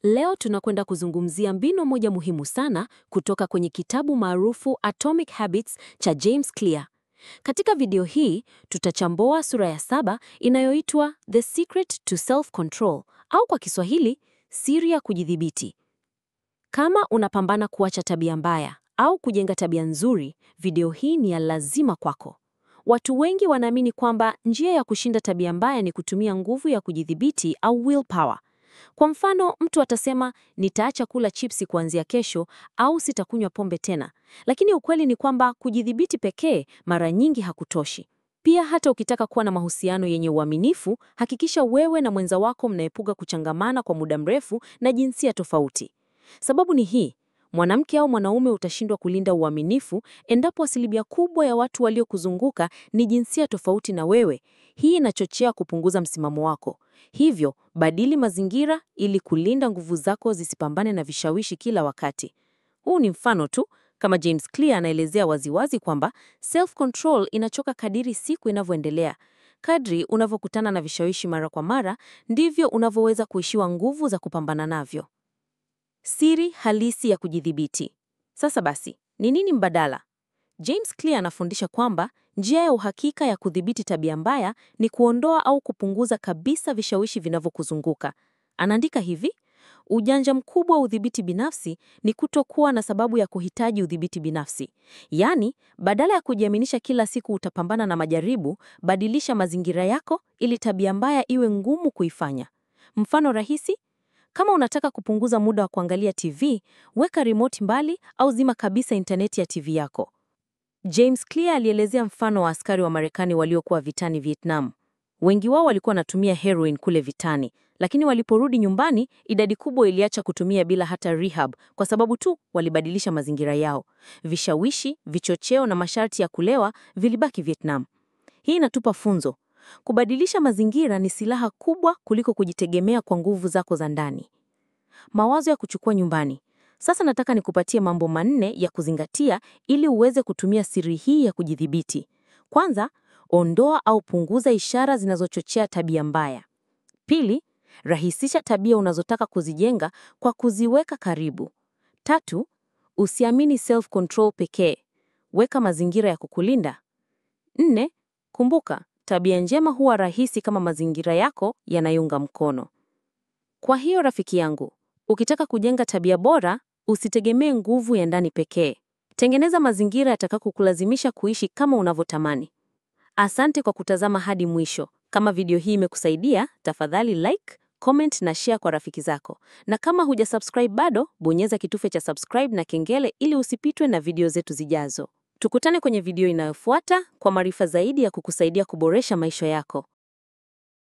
Leo tunakwenda kuzungumzia mbinu moja muhimu sana kutoka kwenye kitabu maarufu Atomic Habits cha James Clear. Katika video hii, tutachambua sura ya 7 inayoitwa The Secret to Self-Control au kwa Kiswahili, siri ya kujidhibiti. Kama unapambana kuacha tabia mbaya au kujenga tabia nzuri, video hii ni ya lazima kwako. Watu wengi wanaamini kwamba njia ya kushinda tabia mbaya ni kutumia nguvu ya kujidhibiti au willpower. Kwa mfano, mtu atasema nitaacha kula chipsi kuanzia kesho au sitakunywa pombe tena. Lakini ukweli ni kwamba kujidhibiti pekee mara nyingi hakutoshi. Pia hata ukitaka kuwa na mahusiano yenye uaminifu, hakikisha wewe na mwenza wako mnaepuka kuchangamana kwa muda mrefu na jinsia tofauti. Sababu ni hii: mwanamke au mwanaume utashindwa kulinda uaminifu endapo asilimia kubwa ya watu waliokuzunguka ni jinsia tofauti na wewe. Hii inachochea kupunguza msimamo wako. Hivyo, badili mazingira ili kulinda nguvu zako zisipambane na vishawishi kila wakati. Huu ni mfano tu, kama James Clear anaelezea waziwazi kwamba self-control inachoka kadiri siku inavyoendelea. Kadri unavyokutana na vishawishi mara kwa mara, ndivyo unavyoweza kuishiwa nguvu za kupambana navyo. Siri halisi ya kujidhibiti. Sasa basi, ni nini mbadala? James Clear anafundisha kwamba njia ya uhakika ya kudhibiti tabia mbaya ni kuondoa au kupunguza kabisa vishawishi vinavyokuzunguka. Anaandika hivi: ujanja mkubwa wa udhibiti binafsi ni kutokuwa na sababu ya kuhitaji udhibiti binafsi. Yaani, badala ya kujiaminisha kila siku utapambana na majaribu, badilisha mazingira yako ili tabia mbaya iwe ngumu kuifanya. Mfano rahisi: kama unataka kupunguza muda wa kuangalia TV, weka remote mbali au zima kabisa intaneti ya TV yako. James Clear alielezea mfano wa askari wa Marekani waliokuwa vitani Vietnam. Wengi wao walikuwa wanatumia heroin kule vitani, lakini waliporudi nyumbani, idadi kubwa iliacha kutumia bila hata rehab kwa sababu tu walibadilisha mazingira yao. Vishawishi, vichocheo na masharti ya kulewa vilibaki Vietnam. Hii inatupa funzo: kubadilisha mazingira ni silaha kubwa kuliko kujitegemea kwa nguvu zako za ndani. Mawazo ya kuchukua nyumbani. Sasa nataka nikupatie mambo 4 ya kuzingatia ili uweze kutumia siri hii ya kujidhibiti. Kwanza, ondoa au punguza ishara zinazochochea tabia mbaya. Pili, rahisisha tabia unazotaka kuzijenga kwa kuziweka karibu. 3, usiamini self-control pekee. Weka mazingira ya kukulinda. 4, kumbuka, tabia njema huwa rahisi kama mazingira yako yanayunga mkono. Kwa hiyo rafiki yangu, ukitaka kujenga tabia bora, usitegemee nguvu ya ndani pekee. Tengeneza mazingira yatakayokulazimisha kuishi kama unavyotamani. Asante kwa kutazama hadi mwisho. Kama video hii imekusaidia, tafadhali like, comment na share kwa rafiki zako. Na kama hujasubscribe bado, bonyeza kitufe cha subscribe na kengele ili usipitwe na video zetu zijazo. Tukutane kwenye video inayofuata kwa maarifa zaidi ya kukusaidia kuboresha maisha yako.